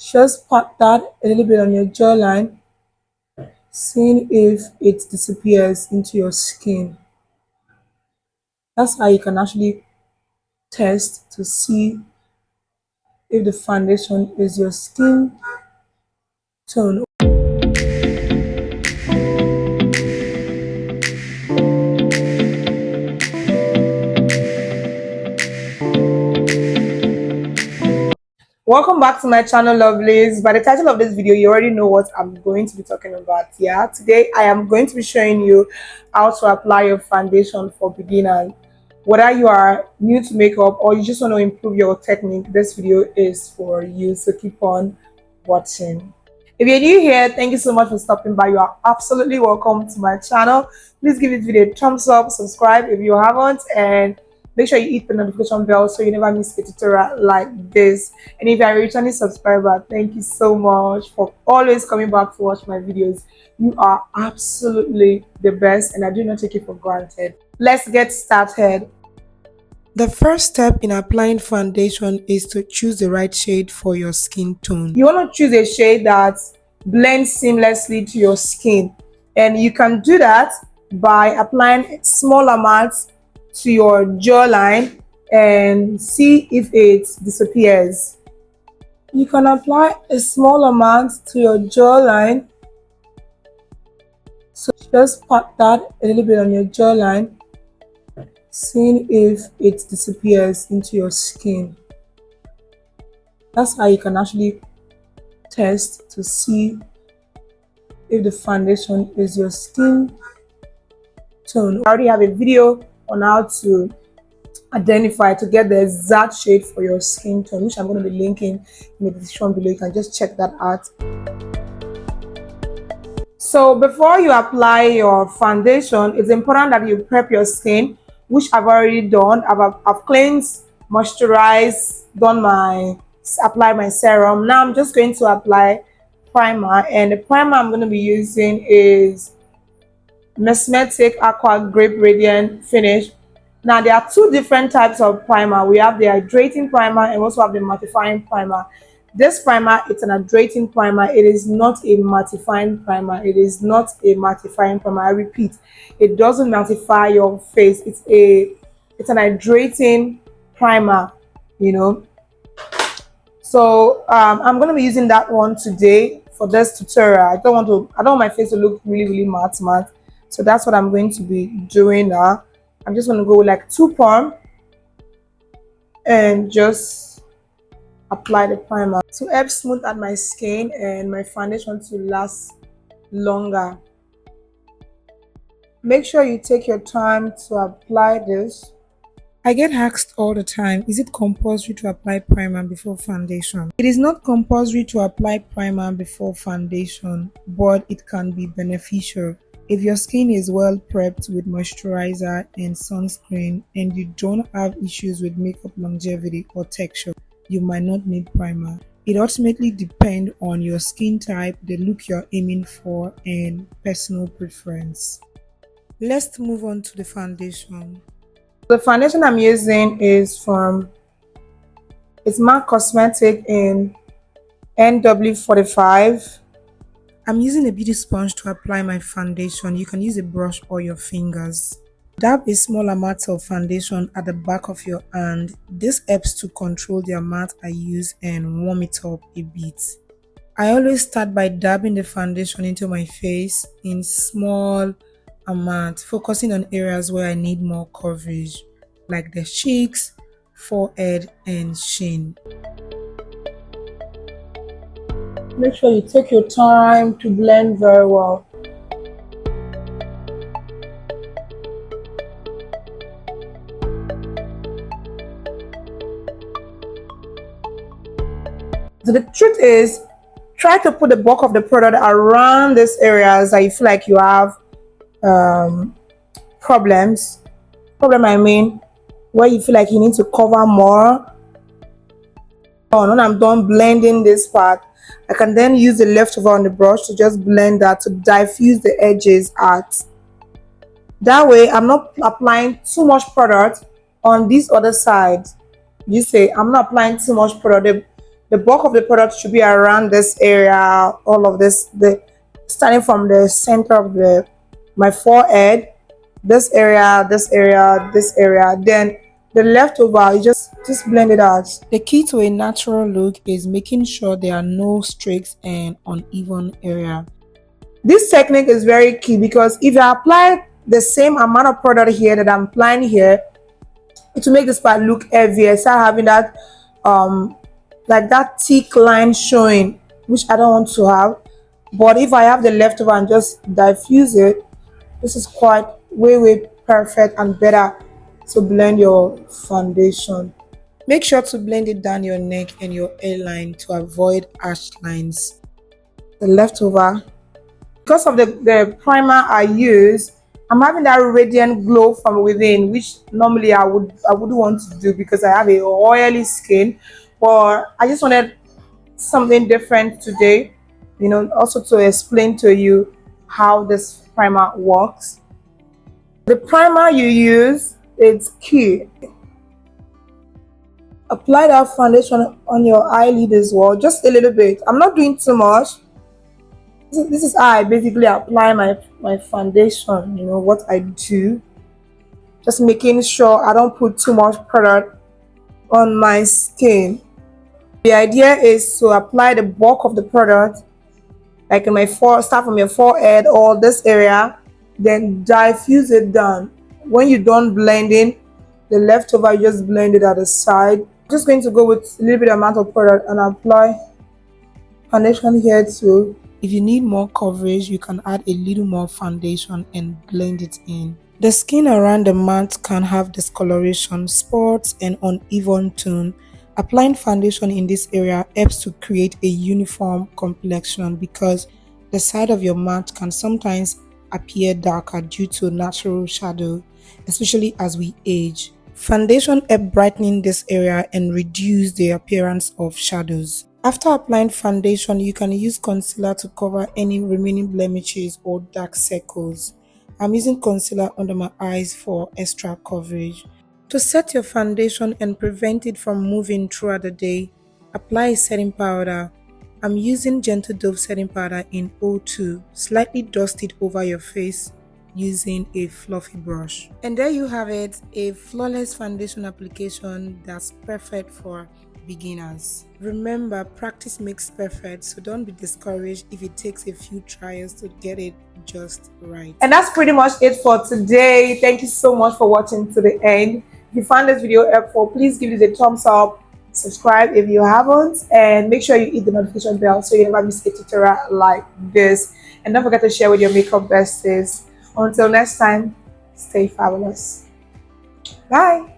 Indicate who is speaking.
Speaker 1: Just pat that a little bit on your jawline, seeing if it disappears into your skin. That's how you can actually test to see if the foundation is your skin tone. Welcome back to my channel, lovelies. By the title of this video, you already know what I'm going to be talking about. Yeah, today I am going to be showing you how to apply your foundation for beginners. Whether you are new to makeup or you just want to improve your technique, this video is for you, so keep on watching. If you're new here, thank you so much for stopping by. You are absolutely welcome to my channel. Please give this video a thumbs up, subscribe if you haven't, and make sure you hit the notification bell so you never miss a tutorial like this. And if you are a returning subscriber, thank you so much for always coming back to watch my videos. You are absolutely the best, and I do not take it for granted. Let's get started. The first step in applying foundation is to choose the right shade for your skin tone. You want to choose a shade that blends seamlessly to your skin, and you can do that by applying small amounts to your jawline and see if it disappears. You can apply a small amount to your jawline, so just pat that a little bit on your jawline, seeing if it disappears into your skin. That's how you can actually test to see if the foundation is your skin tone. I already have a video on how to identify to get the exact shade for your skin tone, which I'm going to be linking in the description below. You can just check that out. So before you apply your foundation, it's important that you prep your skin, which I've already done. I've cleansed, moisturized, applied my serum. Now I'm just going to apply primer, and the primer I'm going to be using is Mesmetic Aqua Grape Radiant Finish. Now there are two different types of primer. We have the hydrating primer and also have the mattifying primer. This primer, it's an hydrating primer. It is not a mattifying primer. It is not a mattifying primer. I repeat, it doesn't mattify your face. It's an hydrating primer, you know. So I'm going to be using that one today for this tutorial. I don't want my face to look really matte. So that's what I'm going to be doing now. I'm just going to go with like 2 pumps and just apply the primer to help smooth out my skin and my foundation to last longer. Make sure you take your time to apply this. I get asked all the time, is it compulsory to apply primer before foundation? It is not compulsory to apply primer before foundation, but it can be beneficial. If your skin is well prepped with moisturizer and sunscreen and you don't have issues with makeup longevity or texture, you might not need primer. It ultimately depends on your skin type, the look you're aiming for, and personal preference. Let's move on to the foundation. The foundation I'm using is it's MAC Cosmetic in NW45. I'm using a beauty sponge to apply my foundation. You can use a brush or your fingers. Dab a small amount of foundation at the back of your hand. This helps to control the amount I use and warm it up a bit. I always start by dabbing the foundation into my face in small amounts, focusing on areas where I need more coverage, like the cheeks, forehead, and chin. Make sure you take your time to blend very well. So the truth is, try to put the bulk of the product around these areas that you feel like you have problems. I mean, where you feel like you need to cover more. When I'm done blending this part, I can then use the leftover on the brush to just blend that to diffuse the edges out. That way, I'm not applying too much product on this other side. You say I'm not applying too much product. The bulk of the product should be around this area, all of this, the starting from the center of the my forehead, this area, this area, this area. Then the leftover, you just blend it out. The key to a natural look is making sure there are no streaks and uneven area. This technique is very key because if you apply the same amount of product here that I'm applying here, it will make this part look heavier. Start having that like that thick line showing, which I don't want to have. But if I have the leftover and just diffuse it, this is quite way perfect and better to blend your foundation. Make sure to blend it down your neck and your hairline to avoid harsh lines. The leftover, because of the primer I use, I'm having that radiant glow from within, which normally I wouldn't want to do because I have a oily skin. But I just wanted something different today, also to explain to you how this primer works. The primer you use is key. Apply that foundation on your eyelid as well, just a little bit. I'm not doing too much. This is how I basically apply my foundation, what I do. Just making sure I don't put too much product on my skin. The idea is to apply the bulk of the product, like in start from your forehead or this area, then diffuse it down. When you're done blending, the leftover, you just blend it at the side. I'm just going to go with a little bit amount of product and apply foundation here too. If you need more coverage, you can add a little more foundation and blend it in. The skin around the mouth can have discoloration, spots, and uneven tone. Applying foundation in this area helps to create a uniform complexion because the side of your mouth can sometimes appear darker due to natural shadow, especially as we age. Foundation helps brightening this area and reduce the appearance of shadows. After applying foundation, you can use concealer to cover any remaining blemishes or dark circles. I'm using concealer under my eyes for extra coverage. To set your foundation and prevent it from moving throughout the day, apply a setting powder. I'm using Gentle Dove setting powder in 02. Slightly dust it over your face using a fluffy brush. And there you have it, a flawless foundation application that's perfect for beginners. Remember, practice makes perfect, so don't be discouraged if it takes a few trials to get it just right. And that's pretty much it for today. Thank you so much for watching to the end. If you found this video helpful, please give it a thumbs up, subscribe if you haven't, and make sure you hit the notification bell so you never miss a tutorial like this. And don't forget to share with your makeup besties. Until next time, stay fabulous. Bye.